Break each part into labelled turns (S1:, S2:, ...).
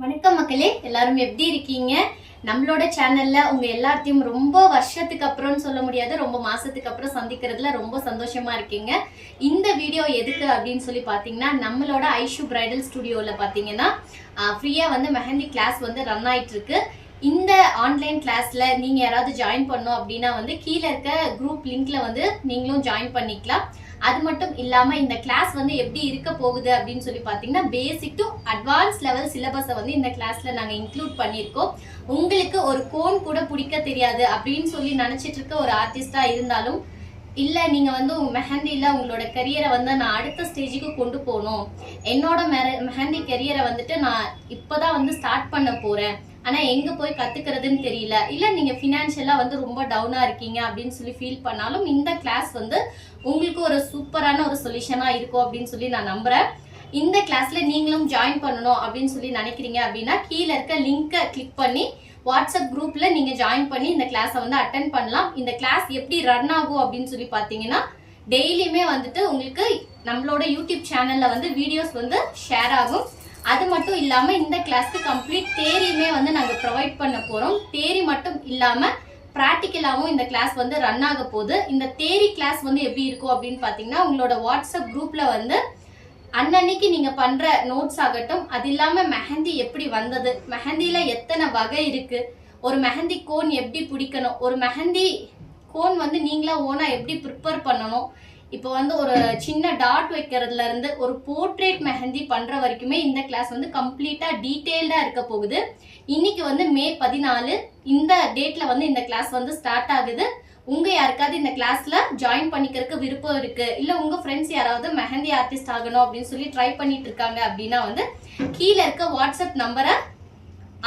S1: வணக்கம் மக்களே, எல்லாரும் எப்படி இருக்கீங்க? நம்மளோட சேனல்ல உங்க எல்லாத்தையும் ரொம்ப வருஷத்துக்கு அப்புறம் சொல்ல முடியாது, ரொம்ப மாசத்துக்கு அப்புறம் சந்திக்கிறதுல ரொம்ப சந்தோஷமா இருக்கீங்க. இந்த வீடியோ எதுக்கு அப்படின்னு சொல்லி பார்த்தீங்கன்னா, நம்மளோட ஐஷு பிரைடல் ஸ்டுடியோல பார்த்தீங்கன்னா ஃப்ரீயா வந்து மெஹந்தி கிளாஸ் வந்து ரன் ஆயிட்டு இருக்கு. இந்த ஆன்லைன் கிளாஸ்ல நீங்க யாராவது ஜாயின் பண்ணோம் அப்படின்னா வந்து கீழே இருக்க குரூப் லிங்க்ல வந்து நீங்களும் ஜாயின் பண்ணிக்கலாம். அது மட்டும் இல்லாம இந்த கிளாஸ் வந்து எப்படி இருக்க போகுது அப்படின்னு சொல்லி பார்த்தீங்கன்னா, பேசிக் டு அட்வான்ஸ் லெவல் சிலபஸை வந்து இந்த கிளாஸ்ல நாங்க இன்க்ளூட் பண்ணியிருக்கோம். உங்களுக்கு ஒரு கோன் கூட பிடிக்க தெரியாது அப்படின்னு சொல்லி நினைச்சிட்டு இருக்க ஒரு ஆர்டிஸ்டா இருந்தாலும், இல்ல நீங்க வந்து உங்க மெஹந்தில உங்களோட கரியரை வந்து நான் அடுத்த ஸ்டேஜுக்கு கொண்டு போகணும், என்னோட மெஹந்தி கரியரை வந்துட்டு நான் இப்பதான் வந்து ஸ்டார்ட் பண்ண போறேன், ஆனா எங்க போய் கத்துக்கிறதுன்னு தெரியல, இல்ல நீங்க ஃபினான்ஷியலா வந்து ரொம்ப டவுனா இருக்கீங்க அப்படின்னு சொல்லி ஃபீல் பண்ணாலும் இந்த கிளாஸ் வந்து உங்களுக்கு ஒரு சூப்பரான ஒரு சொல்யூஷனா இருக்கும் அப்படின்னு சொல்லி நான் நம்புறேன். இந்த கிளாஸ்ல நீங்களும் ஜாயின் பண்ணணும் அப்படின்னு சொல்லி நினைக்கிறீங்க அப்படின்னா கீழே இருக்க லிங்கை கிளிக் பண்ணி வாட்ஸ்அப் குரூப்ல நீங்க ஜாயின் பண்ணி இந்த கிளாஸை வந்து அட்டென்ட் பண்ணலாம். இந்த கிளாஸ் எப்படி ரன் ஆகும் அப்படின்னு சொல்லி பார்த்தீங்கன்னா, டெய்லியுமே வந்துட்டு உங்களுக்கு நம்மளோட யூடியூப் சேனல்ல வந்து வீடியோஸ் வந்து ஷேர் ஆகும். அது மட்டும் இல்லாம இந்த கிளாஸ்க்கு கம்ப்ளீட் தேரியுமே வந்து நாங்க ப்ரொவைட் பண்ண போறோம். தேரி மட்டும் இல்லாம ப்ராக்டிக்கலாகவும் இந்த கிளாஸ் வந்து ரன் ஆக போகுது. இந்த தேரி கிளாஸ் வந்து எப்படி இருக்கும் அப்படின்னு பார்த்தீங்கன்னா, உங்களோட வாட்ஸ்அப் குரூப்ல வந்து அன்னன்னைக்கு நீங்க பண்ற நோட்ஸ் ஆகட்டும், அது இல்லாம மெஹந்தி எப்படி வந்தது, மெஹந்தில எத்தனை வகை இருக்கு, ஒரு மெஹந்தி கோன் எப்படி பிடிக்கணும், ஒரு மெஹந்தி கோன் வந்து நீங்களா ஓனா எப்படி ப்ரிப்பேர் பண்ணணும், இப்போ வந்து ஒரு சின்ன டாட் வைக்கிறதுல இருந்து ஒரு போர்ட்ரேட் மெஹந்தி பண்ற வரைக்குமே இந்த கிளாஸ் வந்து கம்ப்ளீட்டா டீடைல்டா இருக்க போகுது. இன்னைக்கு வந்து மே 14 இந்த டேட்ல வந்து இந்த கிளாஸ் வந்து ஸ்டார்ட் ஆகுது. உங்க யாருக்காவது இந்த கிளாஸ்ல ஜாயின் பண்ணிக்கிறதுக்கு விருப்பம் இருக்கு, இல்ல உங்க ஃப்ரெண்ட்ஸ் யாராவது மெஹந்தி ஆர்டிஸ்ட் ஆகணும் அப்படின்னு சொல்லி ட்ரை பண்ணிட்டு இருக்காங்க அப்படின்னா வந்து கீழே இருக்க வாட்ஸ்அப் நம்பரை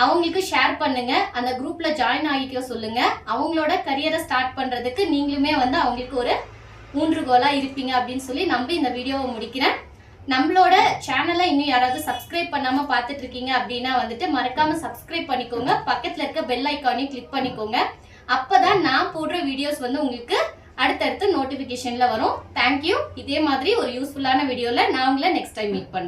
S1: அவங்களுக்கு ஷேர் பண்ணுங்க. அந்த குரூப்ல ஜாயின் ஆகிக்க சொல்லுங்க. அவங்களோட கரியரை ஸ்டார்ட் பண்றதுக்கு நீங்களுமே வந்து அவங்களுக்கு ஒரு ஊன்றுகோலா இருப்பீங்க அப்படின்னு சொல்லி நம்பி இந்த வீடியோவை முடிக்கிறேன். நம்மளோட சேனலை இன்னும் யாராவது சப்ஸ்கிரைப் பண்ணாம பார்த்துட்டு இருக்கீங்க அப்படின்னா வந்துட்டு மறக்காம சப்ஸ்கிரைப் பண்ணிக்கோங்க. பக்கத்துல இருக்க பெல் ஐக்கானையும் கிளிக் பண்ணிக்கோங்க. அப்பதான் நான் போடுற வீடியோஸ் வந்து உங்களுக்கு அடுத்தடுத்து நோட்டிபிகேஷன்ல வரும். தேங்க்யூ. இதே மாதிரி ஒரு யூஸ்ஃபுல்லான வீடியோல நான் உங்களை நெக்ஸ்ட் டைம் மீட் பண்றேன்.